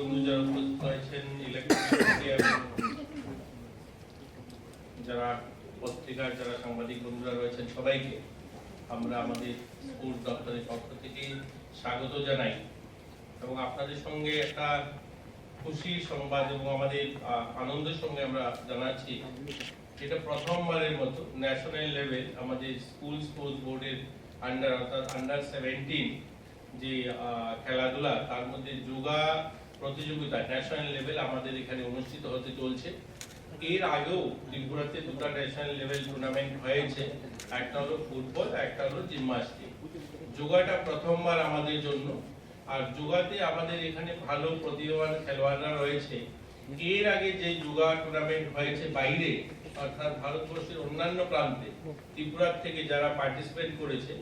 বন্ধু যারা উপস্থিত হয়েছেন, ইলেকট্রনিক মিডিয়া যারা পত্রিকার যারা সাংবাদিক বন্ধুরা রয়েছেন, সবাইকে আমরা আমাদের স্কুল দপ্তরের পক্ষ থেকে স্বাগত জানাই এবং আপনাদের সঙ্গে একটা খুশি সংবাদ এবং আমাদের আনন্দের সঙ্গে আমরা জানাচ্ছি এটা প্রথমবারের মতো ন্যাশনাল লেভেল আমাদের স্কুল স্পোর্টস বোর্ডের আন্ডার অর্থাৎ আন্ডার 17 যে খেলাধুলা তার মধ্যে যোগা প্রতিযোগিতা ন্যাশনাল লেভেল আমাদের এখানে অনুষ্ঠিত হতে চলছে। এর আগেও ত্রিপুরাতে দুটো ন্যাশনাল লেভেল টুর্নামেন্ট হয়েছে, একটা হলো ফুটবল, একটা হলো জিমন্যাস্টিক। যোগাটা প্রথমবার আমাদের জন্য, আর যোগাতে আমাদের এখানে ভালো প্রতিভাবান খেলোয়াড়রা রয়েছে। এর আগে যে যোগা টুর্নামেন্ট হয়েছে বাইরে অর্থাৎ ভারতবর্ষের অন্যান্য প্রান্তে ত্রিপুরা থেকে যারা পার্টিসিপেট করেছে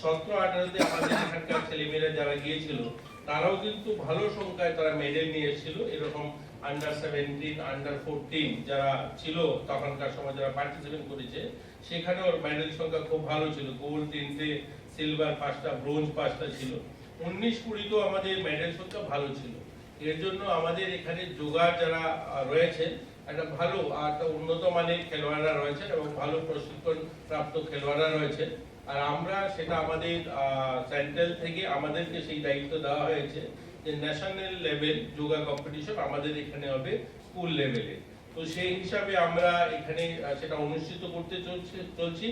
17-18তে আমাদের এখানকার ছেলেমেয়েরা যারা গিয়েছিল তারাও কিন্তু ভালো সংখ্যায় তারা মেডেল নিয়ে এসেছিল। এরকম আন্ডার 17, আন্ডার 14 যারা ছিল তখনকার সময় যারা পার্টিসিপেট করেছে সেখানেও মেডেল সংখ্যা খুব ভালো ছিল। গোল্ড 3টে, সিলভার 5টা, ব্রোঞ্জ 5টা ছিল। 19-20 তো আমাদের মেডেল সংখ্যা ভালো ছিল। এর জন্য আমাদের এখানে যোগা যারা রয়েছে একটা ভালো একটা উন্নত মানের খেলোয়াড়রা রয়েছে এবং ভালো প্রশিক্ষণ প্রাপ্ত খেলোয়াড়রা রয়েছে। আর আমরা সেটা আমাদের সেন্ট্রাল থেকে আমাদেরকে সেই দায়িত্ব দেওয়া হয়েছে যে ন্যাশনাল লেভেল যোগা কম্পিটিশন আমাদের এখানে হবে স্কুল লেভেলে। তো সেই হিসাবে আমরা এখানে সেটা অনুষ্ঠিত করতে চলছি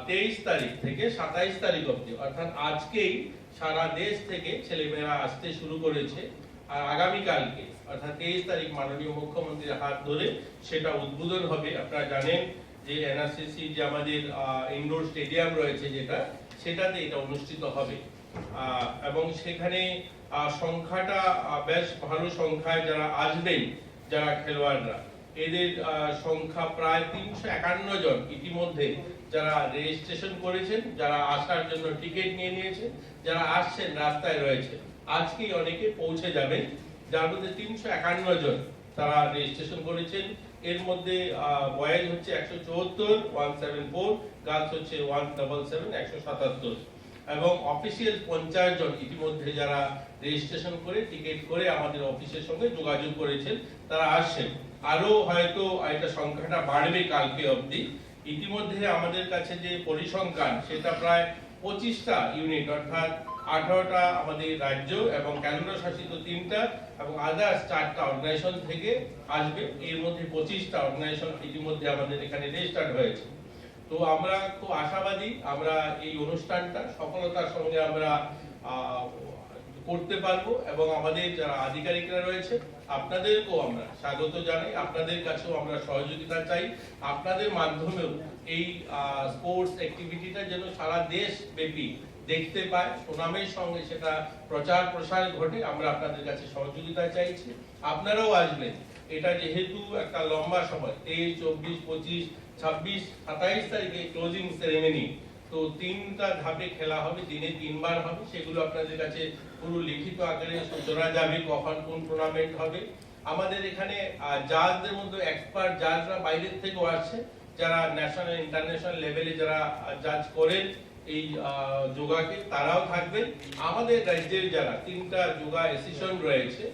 23 তারিখ থেকে 27 তারিখ অবধি, অর্থাৎ আজকেই সারা দেশ থেকে ছেলেমেয়েরা আসতে শুরু করেছে। আর আগামীকালকে অর্থাৎ 23 তারিখ মাননীয় মুখ্যমন্ত্রীর হাত ধরে সেটা উদ্বোধন হবে। আপনারা জানেন যে এনআরসিসি যে আমাদের ইনডোর স্টেডিয়াম রয়েছে সেটাতে এটা অনুষ্ঠিত হবে এবং সেখানে সংখ্যাটা বেশ ভালো সংখ্যায় যারা আসবেন যারা খেলোয়াড়রা, এদের সংখ্যা প্রায় 351 জন ইতিমধ্যে যারা রেজিস্ট্রেশন করেছেন, যারা আসার জন্য টিকিট নিয়ে নিয়েছেন, যারা আসছেন রাস্তায় রয়েছে। আজকেই অনেকে পৌঁছে যাবেন, যার মধ্যে 351 জন তারা রেজিস্ট্রেশন করেছেন। এর মধ্যে বয়েজ হচ্ছে 174, 174, গার্লস হচ্ছে 177, 177 এবং অফিসিয়াল 50 জন ইতিমধ্যে যারা রেজিস্ট্রেশন করে টিকিট করে আমাদের অফিসের সঙ্গে যোগাযোগ করেছেন তারা আসছেন। আরো হয়তো এটা সংখ্যাটা বাড়বে কালকে অবধি। ইতিমধ্যে আমাদের কাছে যে পরিসংখ্যান সেটা প্রায় 25টা ইউনিট অর্থাৎ 18টা আমাদের রাজ্য এবং কেন্দ্রশাসিত 3টা এবং আদার্স 4টা অর্গানাইজেশন থেকে আসবে। এর মধ্যে 25টা অর্গানাইজেশন ইতিমধ্যে আমাদের এখানে রেজিস্টার্ড হয়েছে। তো আমরা খুব আশাবাদী আমরা এই অনুষ্ঠানটা সফলতার সঙ্গে আমরা করতে পারবো এবং আমাদের যারা আধিকারিকরা রয়েছে আপনাদেরকেও আমরা স্বাগত জানাই। আপনাদের কাছেও আমরা সহযোগিতা চাই। আপনাদের মাধ্যমেও এই স্পোর্টস অ্যাক্টিভিটিটা যেন সারা দেশ ব্যাপী দেখতে পায়, সুনামের সঙ্গে সেটা প্রচার প্রসার ঘটে, আমরা আপনাদের কাছে সহযোগিতা চাইছি। আপনারাও আসবেন। এটা যেহেতু একটা লম্বা সময় 23, 24, 25, 26, 27 তারিখে ক্লোজিং সেরেমনি, তো 3টা ধাপে খেলা হবে, দিনে 3 বার হবে। সেগুলো আপনাদের কাছে পুরো লিখিত আকারে সূচনা যাবে কখন কোন টুর্নামেন্ট হবে। আমাদের এখানে জাজদের মধ্যে এক্সপার্ট জাজরা বাইরের থেকেও আসছে, যারা ন্যাশনাল ইন্টারন্যাশনাল লেভেলে যারা জাজ করেন এই যোগাকে, তারাও থাকবেন। আমাদের রাজ্যের যারা 3টা যোগা অ্যাসোসিয়েশন রয়েছে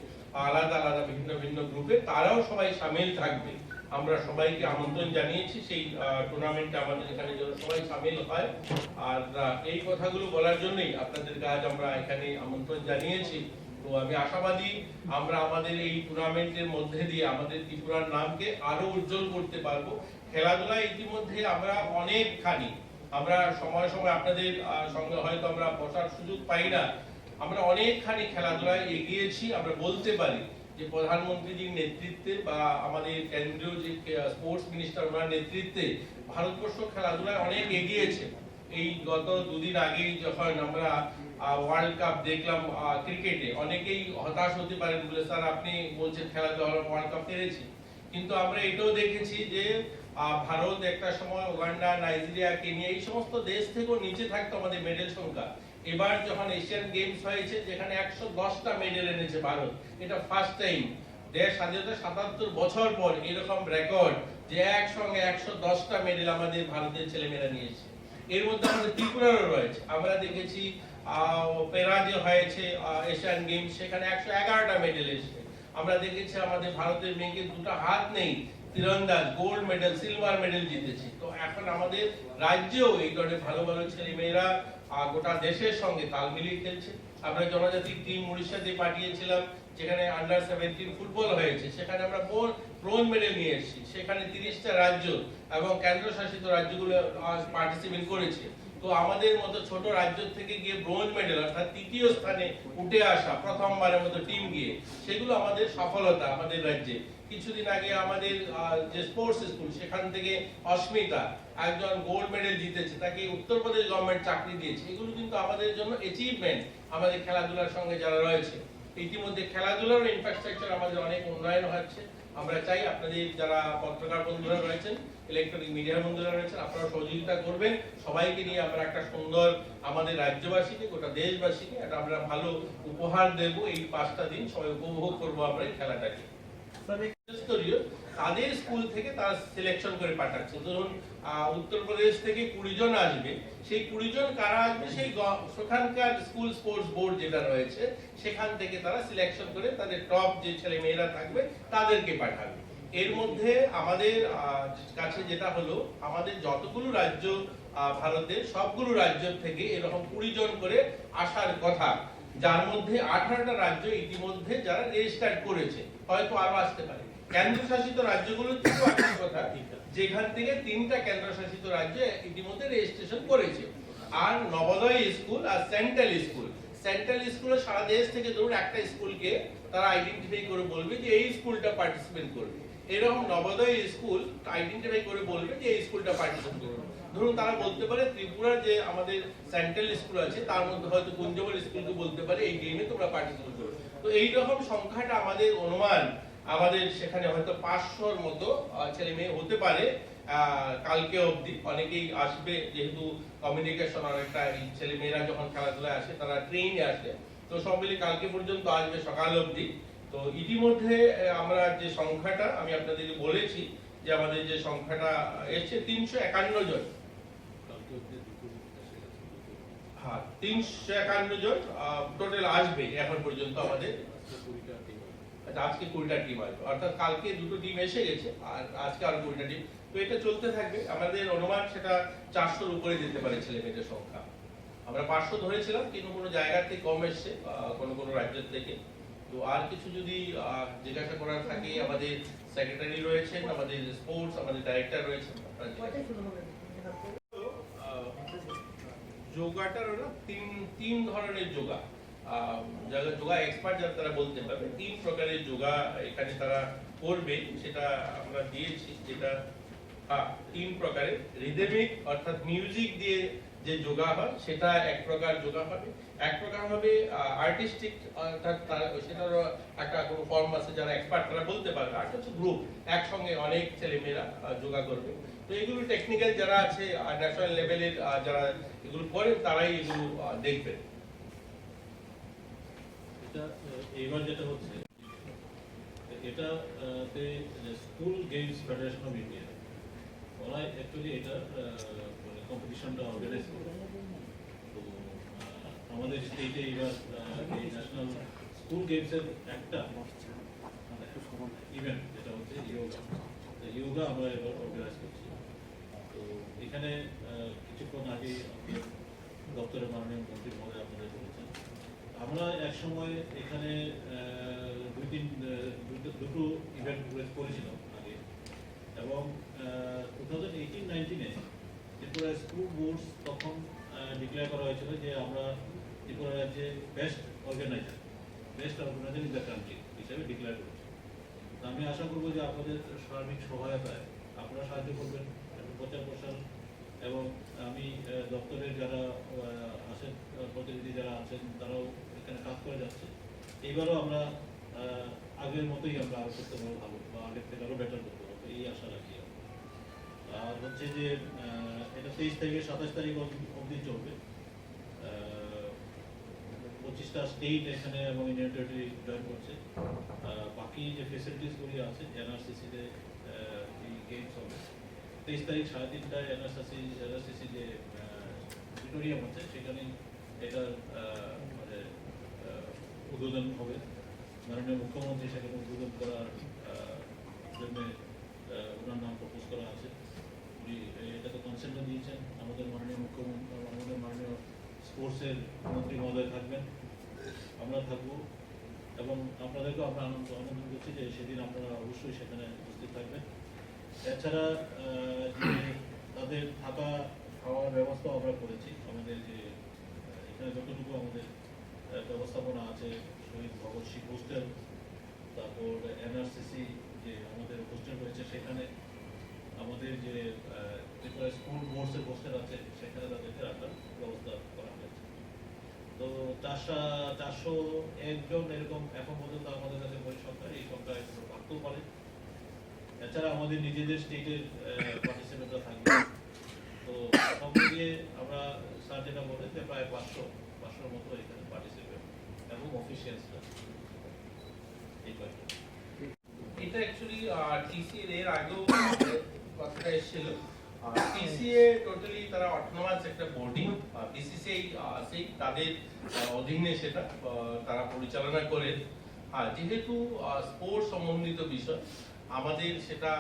আলাদা আলাদা ভিন্ন ভিন্ন গ্রুপে, তারাও সবাই শামিল থাকবে। আমরা সবাইকে আমন্ত্রণ জানিয়েছি সেই টুর্নামেন্টে আমাদের এখানে যেন সবাই শামিল হয়। আর এই কথাগুলো বলার জন্যই আপনাদেরকে আজ আমরা এখানে আমন্ত্রণ জানিয়েছি। তো আমি আশাবাদী আমরা আমাদের এই টুর্নামেন্টের মধ্যে দিয়ে আমাদের ত্রিপুরার নামকে আরো উজ্জ্বল করতে পারবো। খেলাধুলায় ইতিমধ্যে আমরা অনেকখানি আমরা সময় সময় আপনাদের সঙ্গে হয়তো আমরা বসার সুযোগ পাই না, আমরা অনেকখানি খেলাধুলায় এগিয়েছি। আমরা বলতে পারি যে প্রধানমন্ত্রীজির নেতৃত্বে বা আমাদের কেন্দ্রীয় যে স্পোর্টস মিনিস্টার ওনার নেতৃত্বে ভারতবর্ষ খেলাধুলায় অনেক এগিয়েছে। এই গত 2 দিন আগেই যখন আমরা ওয়ার্ল্ড কাপ দেখলাম ক্রিকেটে, অনেকেই হতাশ হতে পারেন বলে স্যার আপনি বলছেন খেলাধুলা ওয়ার্ল্ড কাপ হেরেছে, কিন্তু আমরা এটাও দেখেছি যে ভারত একটা সময় উগান্ডা, নাইজেরিয়া, কেনিয়া এই সমস্ত দেশ থেকেও নিচে থাকতো আমাদের মেডেল সংখ্যা। এবার যখন এশিয়ান গেমস হয়েছে যেখানে 110টা মেডেল এনেছে ভারত, এটা ফার্স্ট টাইম দেশ স্বাধীনতা 77 বছর পর এরকম রেকর্ড যে একসঙ্গে 110টা মেডেল আমাদের ভারতের ছেলেমেয়েরা নিয়েছে। এর মধ্যে আমাদের ত্রিপুরারও রয়েছে। আমরা দেখেছি পেরা যে হয়েছে এশিয়ান গেমস, সেখানে 111টা মেডেল এসেছে। আমরা দেখেছি আমাদের ভারতের মেয়েকে দুটো হাত নেই, তীরন্দাজ গোল্ড মেডেল সিলভার মেডেল জিতেছে। তো এখন আমাদের রাজ্যেও এই ধরনের ভালো ভালো ছেলে মেয়েরা গোটা দেশের সঙ্গে তাল মিলিয়ে খেলছে। আমরা জনজাতি টিম উড়িষ্যাতে পাঠিয়েছিলাম, যেখানে আন্ডার 17 ফুটবল হয়েছে, সেখানে আমরা ব্রোঞ্জ মেডেল নিয়ে এসেছি। সেখানে 30টা রাজ্য এবং কেন্দ্রশাসিত রাজ্যগুলো পার্টিসিপেট করেছে। তো আমাদের মতো ছোট রাজ্য থেকে গিয়ে ব্রোঞ্জ মেডেল অর্থাৎ তৃতীয় স্থানে উঠে আসা প্রথমবারের মতো টিম গিয়ে, সেগুলো আমাদের সফলতা আমাদের রাজ্যে। কিছুদিন আগে আমাদের যে স্পোর্টস স্কুল, সেখান থেকে অস্মিতা একজন গোল্ড মেডেল জিতেছে, তাকে উত্তরপ্রদেশ গভর্নমেন্ট চাকরি দিয়েছে। এগুলো কিন্তু আমাদের জন্য অ্যাচিভমেন্ট আমাদের খেলাধুলার সঙ্গে যারা রয়েছে। ইতিমধ্যে খেলাধুলার ইনফ্রাস্ট্রাকচার আমাদের অনেক উন্নয়ন হচ্ছে। আমরা চাই আপনাদের যারা পত্রকার বন্ধুরা রয়েছেন, ইলেকট্রনিক মিডিয়ার বন্ধুরা রয়েছেন, আপনারা সহযোগিতা করবেন। সবাইকে নিয়ে আমরা একটা সুন্দর আমাদের রাজ্যবাসীকে, গোটা দেশবাসীকে একটা আমরা ভালো উপহার দেব। এই 5টা দিন সবাই উপভোগ করবো আমরা এই খেলাটাকে। স্তরীয় তাদের স্কুল থেকে তারা সিলেকশন করে পাঠাচ্ছে। ধরুন উত্তরপ্রদেশ থেকে 20 জন আসবে, সেই 20 জন কারা আসবে, সেই সেখানকার স্কুল স্পোর্টস বোর্ড যেটা রয়েছে সেখান থেকে তারা সিলেকশন করে তাদের টপ যে ছেলে মেয়েরা থাকবে তাদেরকে পাঠাবে। এর মধ্যে আমাদের কাছে যেটা হলো, আমাদের যতগুলো রাজ্য ভারতের সবগুলো রাজ্য থেকে এরকম 20 জন করে আসার কথা, যার মধ্যে 18টা রাজ্য ইতিমধ্যে যারা রেজিস্টার্ড করেছে, হয়তো আরো আসতে পারে। কেন্দ্রশাসিত রাজ্যগুলো থেকেও আসার কথা, যেখান থেকে 3টা কেন্দ্রশাসিত রাজ্য ইতিমধ্যে রেজিস্ট্রেশন করেছে। আর নবোদয় স্কুল আর সেন্ট্রাল স্কুলে সারা দেশ থেকে ধরুন একটা স্কুলকে তারা আইডেন্টিফাই করে বলবে যে এই স্কুলটা পার্টিসিপেট করবে। এরকম নবোদয় স্কুল আইডেন্টিফাই করে বলবে যে এই স্কুলটা পার্টিসিপেট করবে। ধরুন তারা বলতে পারে ত্রিপুরার যে আমাদের সেন্ট্রাল স্কুল আছে তার মধ্যে হয়তো কুঞ্জবল স্কুলকে বলতে পারে এই গেমে তোমরা পার্টিসিপেট করো। তো এই রকম সংখ্যাটা আমাদের অনুমান, আমাদের সেখানে হয়তো 500-র মতো ছেলে মেয়ে হতে পারে কালকে অবধি। অনেকেই আসবে, যেহেতু কমিউনিকেশন অনেকটা, ছেলে মেয়েরা যখন খেলাধুলায় আসে তারা ট্রেনে আসে, তো সব মিলে কালকে পর্যন্ত আসবে সকাল অবধি। তো ইতিমধ্যে আমরা যে সংখ্যাটা আমি আপনাদেরকে বলেছি, যে আমাদের যে সংখ্যাটা এসছে 351 জন। হ্যাঁ, 351 জন টোটাল আসবে এখন পর্যন্ত আমাদের। আজকে 20টা টিম আসবে, অর্থাৎ কালকে 2টো টিম এসে গেছে আর আজকে আরো 20টা টিম। তো এটা চলতে থাকবে। আমাদের অনুমান সেটা 400-র উপরে যেতে পারে ছেলে মেয়েদের সংখ্যা। আমরা 500 ধরেছিলাম, কিন্তু কোনো জায়গা থেকে কম এসছে, কোনো রাজ্য থেকে। তো আর কিছু যদি জিজ্ঞাসা করার থাকে, আমাদের সেক্রেটারি রয়েছেন, আমাদের স্পোর্টস, আমাদের ডাইরেক্টর রয়েছেন। যোগাটার হলো তিন ধরনের যোগা। যোগা এক্সপার্ট যারা তারা বলতে পারবে 3 প্রকারের যোগা এখানে তারা করবে, সেটা আমরা দিয়েছি। যেটা 3 প্রকারের রিদমিক অর্থাৎ মিউজিক দিয়ে যে যোগা হয় সেটা এক প্রকার যোগা হবে। এক প্রকার হবে আর্টিস্টিক, অর্থাৎ সেটারও একটা কোনো ফর্ম আছে, যারা এক্সপার্ট তারা বলতে পারবে। আর হচ্ছে গ্রুপ, একসঙ্গে অনেক ছেলে মেয়েরা যোগা করবে। তো এগুলো টেকনিক্যাল যারা আছে ন্যাশনাল লেভেলের যারা এগুলো করেন তারাই এগুলো দেখবেন। এবার যেটা হচ্ছে এটাতে school games federation of India ওরা অ্যাকচুয়ালি এটা মানে কম্পিটিশনটা অর্গানাইজ করে। তো আমাদের স্টেটে এবার এই ন্যাশনাল স্কুল গেমসের একটা ইভেন্ট যেটা হচ্ছে ইয়োগা আমরা এবার অর্গানাইজ করছি। তো এখানে কিছুক্ষণ আগে দপ্তরের মাননীয় মন্ত্রী মহোদয় আপনাদের বলেছেন, আমরা এক সময় এখানে দুটো ইভেন্ট করেছিলাম আগে, এবং 2018-19-এ ত্রিপুরা স্কুল বোর্ডস তখন ডিক্লেয়ার করা হয়েছিল যে আমরা ত্রিপুরা রাজ্যে best organiser in the country হিসেবে ডিক্লেয়ার করেছি। আমি আশা করবো যে আপনাদের সার্বিক সহায়তায় আপনারা সাহায্য করবেন, প্রচার প্রসার, এবং আমি দপ্তরের যারা আছেন প্রতিনিধি যারা আছেন তারাও এখানে কাজ করে যাচ্ছে। এইবারও আমরা আগের মতোই আমরা আরো করতে পারবো ভালো, বা আগের থেকে আরো বেটার করতে পারবো, এই আশা রাখি। আর হচ্ছে যে এটা 23 থেকে 27 তারিখ অবধি চলবে। 25টা স্টেট এখানে এবং ইন্ডিয়ান টেরিটরি জয়েন করছে। বাকি যে ফেসিলিটিসগুলি আছে এনআরসিসিতে এই গেমস হবে। 23 তারিখ 3:30টায় এনআরসিসি যে অডিটোরিয়াম আছে সেখানে এটার মানে উদ্বোধন হবে। মাননীয় মুখ্যমন্ত্রী সেখানে উদ্বোধন করার জন্য ওনার নাম প্রপোজ করা আছে। উনি এটাতে কনসেন্টও দিয়েছেন। আমাদের মাননীয় মুখ্যমন্ত্রী, আমাদের মাননীয় স্পোর্টসের মন্ত্রী মহোদয় থাকবেন, আমরা থাকবো, এবং আপনাদেরকেও আমরা আনন্দ করছি যে সেদিন আপনারা অবশ্যই সেখানে উপস্থিত থাকবেন। এছাড়া যে তাদের থাকা খাওয়ার ব্যবস্থাও আমরা করেছি। আমাদের যে এখানে যতটুকু আমাদের ব্যবস্থাপনা আছে, শহীদ ভগৎ সিং হোস্টেল, তারপর এনআরসিসি যে আমাদের হোস্টেল রয়েছে, সেখানে আমাদের যে স্কুল বোর্ডসের হোস্টেল আছে, সেখানে তাদেরকে রাখার ব্যবস্থা করা হয়েছে। তো 401 জন এরকম এখন পর্যন্ত আমাদের কাছে পরিসংখ্যা, এই সংখ্যা এখনো বাড়তেও পারে। এছাড়া আমাদের নিজেদের স্টেটের পার্টিসিপেন্টরা থাকবে। তো সব মিলিয়ে আমরা স্যার যেটা বলেন যে প্রায় 500 মতো এখানে পার্টিসিপেন্ট এবং অফিসিয়ালসরা এই কয়েকটা। এটা অ্যাকচুয়ালি টিসিএ এর আগেও কথাটা এসেছিল। টিসিএ টোটালি তারা অটোনমাস একটা বোর্ডিং, বিসিসিআই সেই তাদের অধীনে সেটা তারা পরিচালনা করে। যেহেতু স্পোর্টস সম্বন্ধিত বিষয় আমাদের সেটা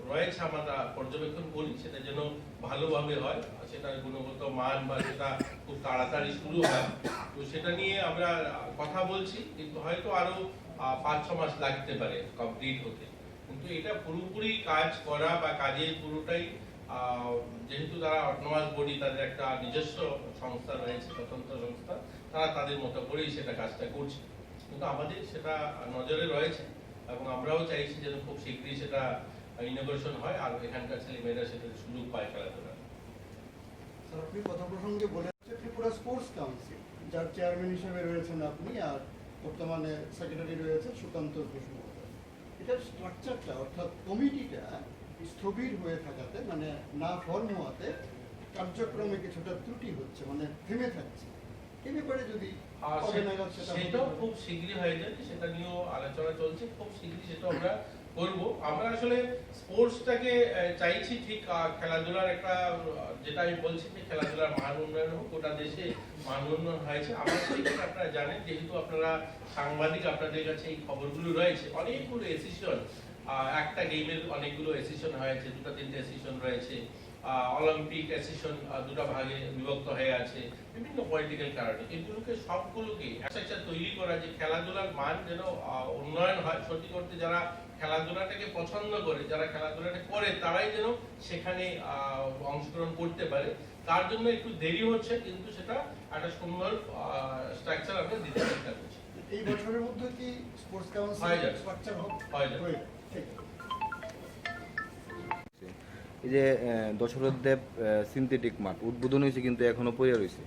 রয়েছে, আমরা পর্যবেক্ষণ করি সেটা যেন ভালোভাবে হয়, সেটার গুণগত মান বা সেটা খুব তাড়াতাড়ি শুরু হয়। তো সেটা নিয়ে আমরা কথা বলছি, কিন্তু হয়তো আরো 5-6 মাস লাগতে পারে কমপ্লিট হতে। কিন্তু এটা পুরোপুরি কাজ করা বা কাজের পুরোটাই যেহেতু তারা অটোনমাস বডি, তাদের একটা নিজস্ব সংস্থা রয়েছে, স্বতন্ত্র সংস্থা, তারা তাদের মতো করেই সেটা কাজটা করছে। কিন্তু আমাদের সেটা নজরে রয়েছে এবং আমরাও চাইছি যেন খুব শীঘ্রই সেটা ইনোভেশন হয় আর এখানকার ছেলেমেয়েরা সেটা সুযোগ পায় খেলাধুলা। স্যার, আপনি কথা প্রসঙ্গে বলেছেন ত্রিপুরা স্পোর্টস কাউন্সিল, যার চেয়ারম্যান হিসেবে রয়েছেন আপনি, আর বর্তমানে সেক্রেটারি রয়েছে সুকান্ত ঘোষ মহোদয়। এটার স্ট্রাকচারটা অর্থাৎ কমিটিটা স্থবির হয়ে থাকাতে, মানে না ফর্ম হওয়াতে কার্যক্রমে কিছুটা ত্রুটি হচ্ছে, মানে থেমে থাকছে। এই ব্যাপারে যদি সেটাও খুব শীঘ্রই হয়ে যায়, সেটা নিয়েও আলোচনা চলছে, খুব শীঘ্রই সেটা আমরা করবো। আমরা আসলে স্পোর্টসটাকে চাইছি ঠিক খেলাধুলার একটা, যেটা আমি বলছি যে খেলাধুলার মান উন্নয়ন হোক, গোটা দেশে মান উন্নয়ন হয়েছে। আমরা সেইটা আপনারা জানেন, যেহেতু আপনারা সাংবাদিক, আপনাদের কাছে এই খবরগুলো রয়েছে। অনেকগুলো এসিশন, একটা গেমের অনেকগুলো এসিশন হয়েছে, 2-3টে এসিশন রয়েছে। অলিম্পিক এসিশন 2টা ভাগে বিভক্ত হয়ে আছে বিভিন্ন পলিটিক্যাল কারণে। এগুলোকে সবগুলোকে একটা তৈরি করা, যে খেলাধুলার মান যেন উন্নয়ন হয়, সত্যি করতে যারা খেলাধুলাটাকে পছন্দ করে, যারা খেলাধুলাটা করে, তারাই যেন সেখানে অংশগ্রহণ করতে পারে। তার জন্য একটু দেরি হচ্ছে, কিন্তু সেটা একটা সুন্দর স্ট্রাকচার আমরা দিতে চেষ্টা করছি। এই বছরের মধ্যে কি স্পোর্টস কাউন্সিল স্ট্রাকচার হবে? এই যে দশরথ দেব সিনথেটিক মাঠ উদ্বোধন হয়েছে, কিন্তু এখনো পড়ে রয়েছে।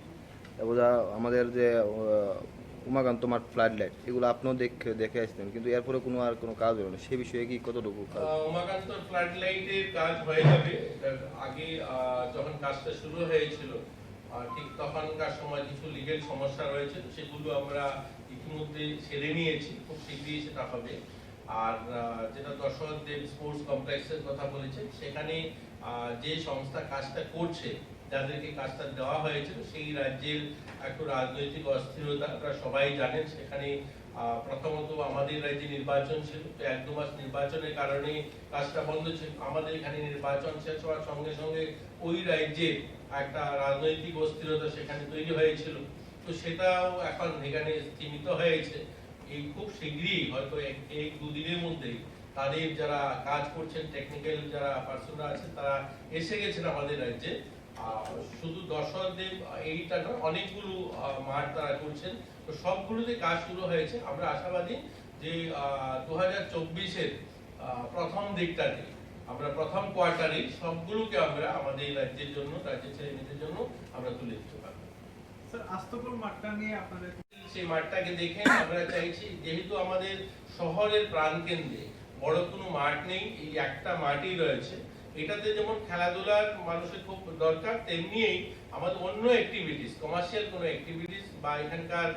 এবং আমাদের যে উমাকান্ত মাঠ ফ্লাড লাইট, এগুলো আপনিও দেখে আসতেন, কিন্তু এরপরে আর কোনো কাজ হলো না। সে বিষয়ে কি কতটুকু উমাকান্ত ফ্লাড লাইটের কাজ হয়ে যাবে। আগে যখন কাজটা শুরু হয়েছিল ঠিক তখনকার সময় কিছু লিগেল সমস্যা রয়েছে, সেগুলো আমরা ইতিমধ্যে সেরে নিয়েছি, খুব শীঘ্রই সেটা হবে। আর যেটা দশরথ দেব স্পোর্টস কমপ্লেক্সের কথা বলেছেন, সেখানে যে সংস্থা কাজটা করছে, যাদেরকে কাজটা দেওয়া হয়েছিল, সেই রাজ্যের একটু রাজনৈতিক অস্থিরতা আপনারা সবাই জানেন। সেখানে প্রথমত আমাদের রাজ্যে নির্বাচন ছিল, 1-2 মাস নির্বাচনের কারণে কাজটা বন্ধ ছিল। আমাদের এখানে নির্বাচন শেষ হওয়ার সঙ্গে সঙ্গে ওই রাজ্যে একটা রাজনৈতিক অস্থিরতা সেখানে তৈরি হয়েছিল। তো সেটাও এখন এখানে সীমিত হয়েছে। এই খুব শীঘ্রই, হয়তো 1-2 দিনের মধ্যেই তাদের যারা কাজ করছেন, টেকনিক্যাল যারা পার্সনরা আছেন, তারা এসে গেছেন আমাদের রাজ্যে। শুধু দশরথ দেব এইটা নয়, অনেকগুলো মাঠ তারা করছেন। তো সবগুলোতে কাজ শুরু হয়েছে। আমরা আশাবাদী যে 2024-এর প্রথম দিকটাতে, আমরা প্রথম কোয়ার্টারে সবগুলোকে আমরা আমাদের রাজ্যের জন্য, রাজ্যের ছেলেমেয়েদের জন্য আমরা তুলে দিতে পারবো। স্যার, আস্তপুর মাঠটা নিয়ে আপনাদের সেই মাঠটাকে দেখে আমরা চাইছি, যেহেতু আমাদের শহরের প্রাণকেন্দ্রে বড় কোনো মাঠ নেই, এই একটা মাঠই রয়েছে। এটাতে যেমন খেলাধুলার মানুষের খুব দরকার, তেমনি আমাদের অন্য অ্যাক্টিভিটিস, কমার্শিয়াল কোনো অ্যাক্টিভিটিস বা এখানকার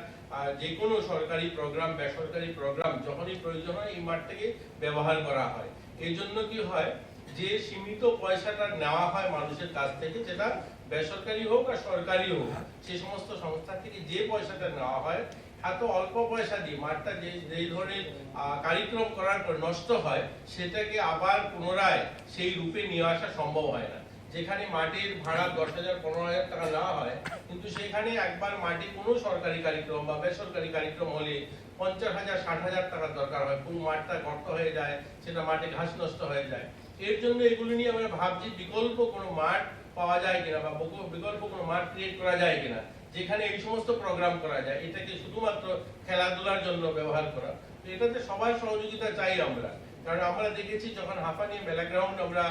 যে কোনো সরকারি প্রোগ্রাম, বেসরকারি প্রোগ্রাম যখনই প্রয়োজন হয়, এই মাঠটাকে ব্যবহার করা হয়। এই জন্য কি হয়, যে সীমিত পয়সাটা নেওয়া হয় মানুষের কাছ থেকে, যেটা বেসরকারি হোক আর সরকারি হোক, সেই সমস্ত সংস্থা থেকে যে পয়সাটা নেওয়া হয়, এত অল্প পয়সা দিয়ে মাঠটা যে ধরনের কার্যক্রম করার পর নষ্ট হয়, সেটাকে আবার পুনরায় সেই রূপে নিয়ে আসা সম্ভব হয় না। যেখানে মাটির ভাড়া 10,000 15,000 টাকা নেওয়া হয়, কিন্তু সেখানে একবার মাটি কোনো সরকারি কার্যক্রম বা বেসরকারি কার্যক্রম হলে 50,000 60,000 টাকার দরকার হয়। পুরো মাঠটা গর্ত হয়ে যায়, সেটা মাঠে ঘাস নষ্ট হয়ে যায়। এর জন্য এগুলো নিয়ে আমরা ভাবছি বিকল্প কোনো মাঠ পাওয়া যায় কিনা বা বিকল্প কোনো মাঠ ক্রিয়েট করা যায় কিনা, যেখানে এই সমস্ত প্রোগ্রাম করা যায়। এটাকে শুধুমাত্র খেলাধুলার জন্য ব্যবহার করা, তো এটাতে সবার সহযোগিতা চাই আমরা। কারণ আমরা দেখেছি যখন হাঁপানি মেলা গ্রাউন্ড আমরা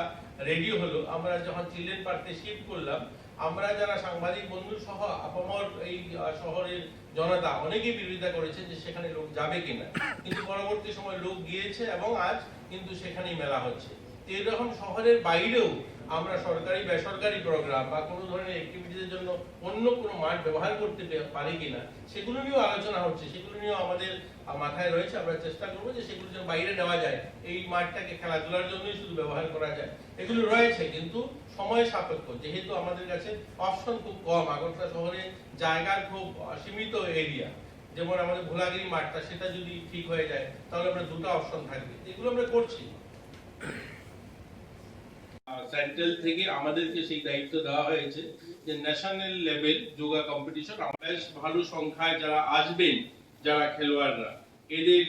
রেডি হলো, আমরা যখন চিলড্রেন পার্কে শিফট করলাম, আমরা যারা সাংবাদিক বন্ধু সহ আপামর এই শহরের জনতা অনেকেই বিরোধিতা করেছে যে সেখানে লোক যাবে কিনা, কিন্তু পরবর্তী সময় লোক গিয়েছে এবং আজ কিন্তু সেখানেই মেলা হচ্ছে। এরকম শহরের বাইরেও আমরা সরকারি বেসরকারি প্রোগ্রাম বা কোনো ধরনের অ্যাক্টিভিটির জন্য অন্য কোনো মাঠ ব্যবহার করতে পারি কিনা, সেগুলো নিয়েও আলোচনা হচ্ছে। সেগুলো নিয়েও আমাদের মাথায় রয়েছে। আমরা চেষ্টা করবো যে সেগুলো যেন বাইরে নেওয়া যায়, এই মাঠটাকে খেলাধুলার জন্যই শুধু ব্যবহার করা যায়। এগুলো রয়েছে, কিন্তু সময় সাপেক্ষ। যেহেতু আমাদের কাছে অপশন খুব কম, আগরতলা শহরে জায়গার খুব সীমিত এরিয়া, যেমন আমাদের ভোলাগিরি মাঠটা, সেটা যদি ঠিক হয়ে যায় তাহলে আমরা দুটো অপশন থাকবে। এগুলো আমরা করছি। সেন্ট্রাল থেকে আমাদেরকে সেই দায়িত্ব দেওয়া হয়েছে যে ন্যাশনাল লেভেল যোগা কম্পিটিশন বেশ ভালো সংখ্যায় যারা আসবেন, যারা খেলোয়াড়রা, এদের